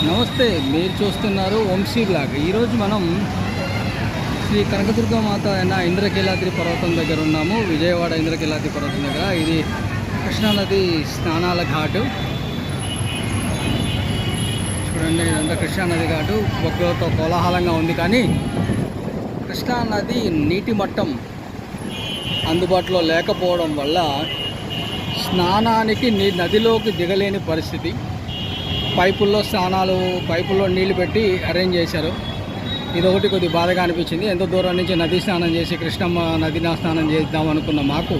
నమస్తే, మీరు చూస్తున్నారు వంశీ బ్లాగ్. ఈరోజు మనం శ్రీ కనకదుర్గమాత అయిన ఇంద్రకీలాద్రి పర్వతం దగ్గర ఉన్నాము. విజయవాడ ఇంద్రకీలాద్రి పర్వతం దగ్గర. ఇది కృష్ణానది స్నానాల ఘాటు. చూడండి, ఇదంతా కృష్ణానది ఘాటు. భక్తులతో కోలాహలంగా ఉంది. కానీ కృష్ణానది నీటి మట్టం అందుబాటులో లేకపోవడం వల్ల స్నానానికి నదిలోకి దిగలేని పరిస్థితి. పైపుల్లో నీళ్లు పెట్టి అరేంజ్ చేశారు. ఇదొకటి కొద్దిగా బాధగా అనిపించింది. ఎంతో దూరం నుంచి నది స్నానం చేసి కృష్ణమ్మ నదిన స్నానం చేద్దాం అనుకున్న మాకు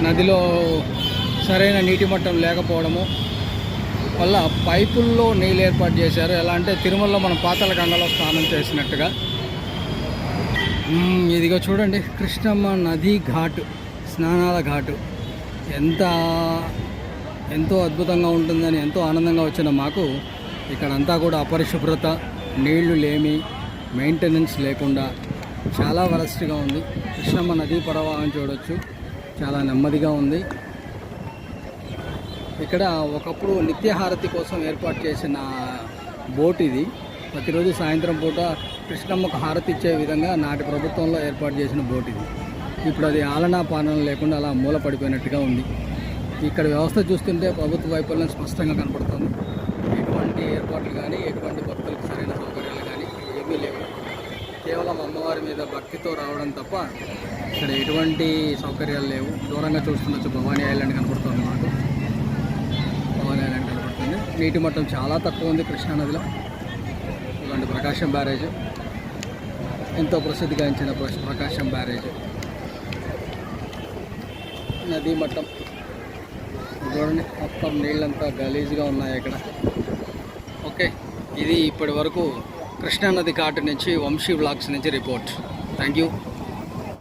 నదిలో సరైన నీటి మట్టం లేకపోవడము వల్ల పైపుల్లో నీళ్ళు ఏర్పాటు చేశారు. ఎలా అంటే తిరుమలలో మనం పాతాళగంగలో స్నానం చేసినట్టుగా. ఇదిగో చూడండి, కృష్ణమ్మ నది ఘాటు, స్నానాల ఘాటు. ఎంతో అద్భుతంగా ఉంటుందని ఎంతో ఆనందంగా వచ్చిన మాకు ఇక్కడంతా కూడా అపరిశుభ్రత, నీళ్లు లేమి, మెయింటెనెన్స్ లేకుండా చాలా వరస్ట్గా ఉంది. కృష్ణమ్మ నదీ ప్రవాహం చూడొచ్చు, చాలా నెమ్మదిగా ఉంది. ఇక్కడ ఒకప్పుడు నిత్యహారతి కోసం ఏర్పాటు చేసిన బోట్ ఇది. ప్రతిరోజు సాయంత్రం పూట కృష్ణమ్మకు హారతి ఇచ్చే విధంగా నాటి ప్రభుత్వంలో ఏర్పాటు చేసిన బోట్ ఇది. ఇప్పుడు అది ఆలనా పాలన లేకుండా అలా మూల పడిపోయినట్టుగా ఉంది. ఇక్కడ వ్యవస్థ చూస్తుంటే ప్రభుత్వ వైఫల్యం స్పష్టంగా కనపడుతుంది. ఎటువంటి ఏర్పాట్లు కానీ, ఎటువంటి భక్తులకు సరైన సౌకర్యాలు కానీ ఏమీ లేవు. కేవలం అమ్మవారి మీద భక్తితో రావడం తప్ప ఇక్కడ ఎటువంటి సౌకర్యాలు లేవు. దూరంగా చూస్తుండొచ్చు, భవానీ ఐలాండ్ కనపడుతుంది మాకు. భవానీ ఐలాండ్ కనపడుతుంది. నీటి మట్టం చాలా తక్కువ ఉంది కృష్ణానదిలో. ఇలాంటి ప్రకాశం బ్యారేజ్, ఎంతో ప్రసిద్ధిగాంచిన ప్రకాశం బ్యారేజ్. నదీ మట్టం చూడండి, మొత్తం నీళ్ళంతా గలీజ్గా ఉన్నాయి ఇక్కడ. ఓకే, ఇది ఇప్పటి వరకు కృష్ణానది ఘాటు నుంచి వంశీ బ్లాగ్స్ నుంచి రిపోర్ట్. Thank you.